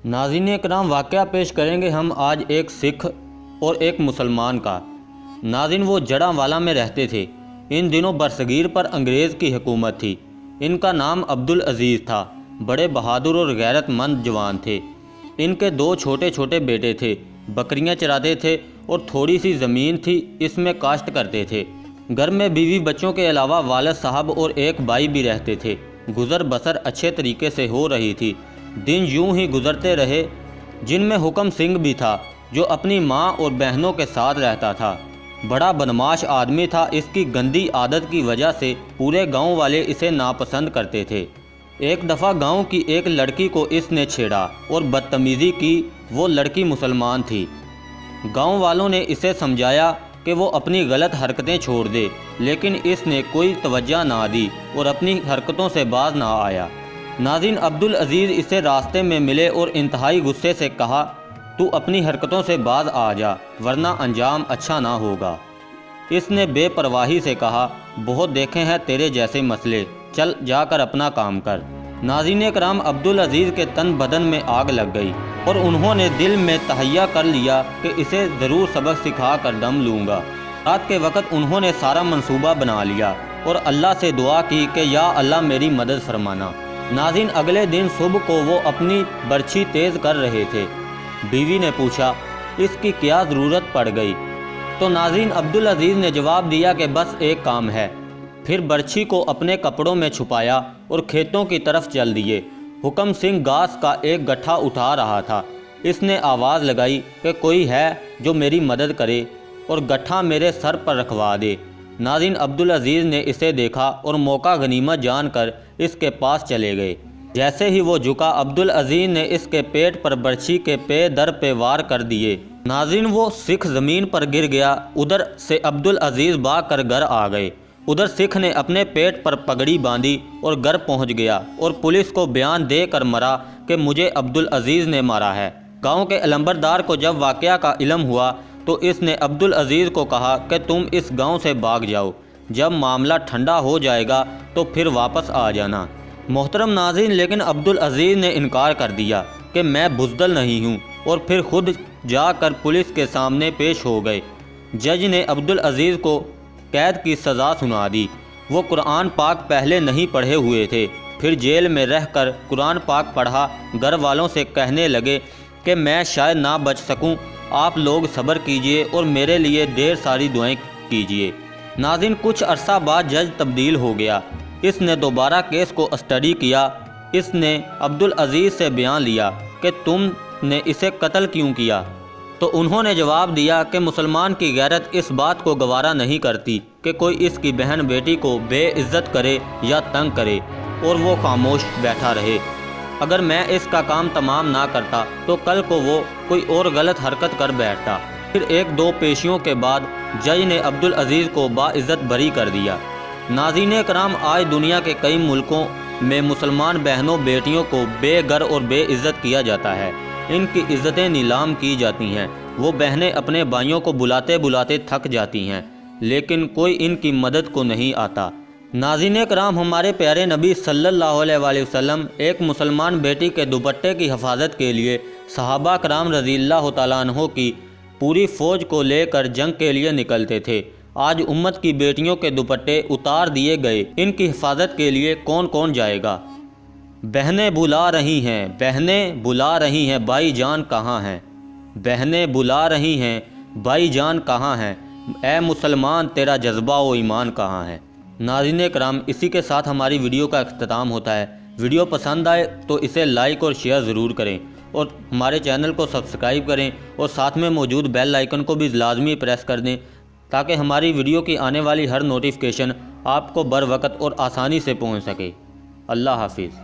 ناظرین کرام، واقعہ پیش کریں گے ہم آج ایک سکھ اور ایک مسلمان کا۔ ناظرین، وہ جڑاں میں رہتے تھے۔ ان دنوں برصغیر پر انگریز کی حکومت تھی۔ ان کا نام عبدالعزیز تھا۔ بڑے بہادر اور غیرت مند جوان تھے۔ ان کے 2 چھوٹے چھوٹے بیٹے تھے۔ بکریاں چراتے تھے اور تھوڑی سی زمین تھی، اس میں کاشت کرتے تھے۔ گھر میں بیوی بچوں کے علاوہ والد صاحب اور ایک بھائی بھی رہتے تھے۔ گزر بسر اچھے طریقے سے ہو رہی تھی۔ دن یوں ہی گزرتے رہے، جن میں حکم سنگھ بھی تھا، جو اپنی ماں اور بہنوں کے ساتھ رہتا تھا۔ بڑا بدمعاش آدمی تھا۔ اس کی گندی عادت کی وجہ سے پورے گاؤں والے اسے ناپسند کرتے تھے۔ ایک دفعہ گاؤں کی ایک لڑکی کو اس نے چھیڑا اور بدتمیزی کی۔ وہ لڑکی مسلمان تھی۔ گاؤں والوں نے اسے سمجھایا کہ وہ اپنی غلط حرکتیں چھوڑ دے، لیکن اس نے کوئی توجہ نہ دی اور اپنی حرکتوں سے باز نہ آیا۔ ناظرین، عبدالعزیز اسے راستے میں ملے اور انتہائی غصے سے کہا، تو اپنی حرکتوں سے باز آ جا، ورنہ انجام اچھا نہ ہوگا۔ اس نے بے پرواہی سے کہا، بہت دیکھے ہیں تیرے جیسے مسئلے، چل جا کر اپنا کام کر۔ ناظرین کرام، عبدالعزیز کے تن بدن میں آگ لگ گئی اور انہوں نے دل میں تہیہ کر لیا کہ اسے ضرور سبق سکھا کر دم لوں گا۔ رات کے وقت انہوں نے سارا منصوبہ بنا لیا اور اللہ سے دعا کی کہ یا اللہ میری مدد فرمانا۔ ناظرین، اگلے دن صبح کو وہ اپنی برچھی تیز کر رہے تھے۔ بیوی نے پوچھا، اس کی کیا ضرورت پڑ گئی؟ تو ناظرین، عبدالعزیز نے جواب دیا کہ بس ایک کام ہے۔ پھر برچھی کو اپنے کپڑوں میں چھپایا اور کھیتوں کی طرف چل دیے۔ حکم سنگھ گھاس کا ایک گٹھا اٹھا رہا تھا۔ اس نے آواز لگائی کہ کوئی ہے جو میری مدد کرے اور گٹھا میرے سر پر رکھوا دے۔ ناظرین، عبدالعزیز نے اسے دیکھا اور موقع غنیمت جان کر اس کے پاس چلے گئے۔ جیسے ہی وہ جھکا، عبدالعزیز نے اس کے پیٹ پر برچھی کے پے در پہ وار کر دیے۔ ناظرین، وہ سکھ زمین پر گر گیا۔ ادھر سے عبدالعزیز بھاگ کر گھر آ گئے۔ ادھر سکھ نے اپنے پیٹ پر پگڑی باندھی اور گھر پہنچ گیا اور پولیس کو بیان دے کر مرا کہ مجھے عبدالعزیز نے مارا ہے۔ گاؤں کے علمبردار کو جب واقعہ کا علم ہوا تو اس نے عبدالعزیز کو کہا کہ تم اس گاؤں سے بھاگ جاؤ، جب معاملہ ٹھنڈا ہو جائے گا تو پھر واپس آ جانا۔ محترم ناظرین، لیکن عبدالعزیز نے انکار کر دیا کہ میں بزدل نہیں ہوں، اور پھر خود جا کر پولیس کے سامنے پیش ہو گئے۔ جج نے عبدالعزیز کو قید کی سزا سنا دی۔ وہ قرآن پاک پہلے نہیں پڑھے ہوئے تھے، پھر جیل میں رہ کر قرآن پاک پڑھا۔ گھر والوں سے کہنے لگے کہ میں شاید نہ بچ سکوں، آپ لوگ صبر کیجئے اور میرے لیے ڈھیر ساری دعائیں کیجئے۔ ناظرین، کچھ عرصہ بعد جج تبدیل ہو گیا۔ اس نے دوبارہ کیس کو اسٹڈی کیا۔ اس نے عبدالعزیز سے بیان لیا کہ تم نے اسے قتل کیوں کیا؟ تو انہوں نے جواب دیا کہ مسلمان کی غیرت اس بات کو گوارا نہیں کرتی کہ کوئی اس کی بہن بیٹی کو بے عزت کرے یا تنگ کرے اور وہ خاموش بیٹھا رہے۔ اگر میں اس کا کام تمام نہ کرتا تو کل کو وہ کوئی اور غلط حرکت کر بیٹھتا۔ پھر 1-2 پیشیوں کے بعد جج نے عبدالعزیز کو باعزت بری کر دیا۔ ناظرین کرام، آج دنیا کے کئی ملکوں میں مسلمان بہنوں بیٹیوں کو بے گھر اور بے عزت کیا جاتا ہے۔ ان کی عزتیں نیلام کی جاتی ہیں۔ وہ بہنیں اپنے بھائیوں کو بلاتے بلاتے تھک جاتی ہیں، لیکن کوئی ان کی مدد کو نہیں آتا۔ ناظرین کرام، ہمارے پیارے نبی صلی اللہ علیہ وآلہ وسلم ایک مسلمان بیٹی کے دوپٹے کی حفاظت کے لیے صحابہ کرام رضی اللہ تعالیٰ عنہ کی پوری فوج کو لے کر جنگ کے لیے نکلتے تھے۔ آج امت کی بیٹیوں کے دوپٹے اتار دیے گئے، ان کی حفاظت کے لیے کون کون جائے گا؟ بہنیں بلا رہی ہیں، بہنیں بلا رہی ہیں، بھائی جان کہاں ہیں؟ بہنیں بلا رہی ہیں، بھائی جان کہاں ہیں؟ اے مسلمان، تیرا جذبہ و ایمان کہاں ہے؟ ناظرین کرام، اسی کے ساتھ ہماری ویڈیو کا اختتام ہوتا ہے۔ ویڈیو پسند آئے تو اسے لائک اور شیئر ضرور کریں اور ہمارے چینل کو سبسکرائب کریں اور ساتھ میں موجود بیل آئیکن کو بھی لازمی پریس کر دیں تاکہ ہماری ویڈیو کی آنے والی ہر نوٹیفیکیشن آپ کو بر وقت اور آسانی سے پہنچ سکے۔ اللہ حافظ۔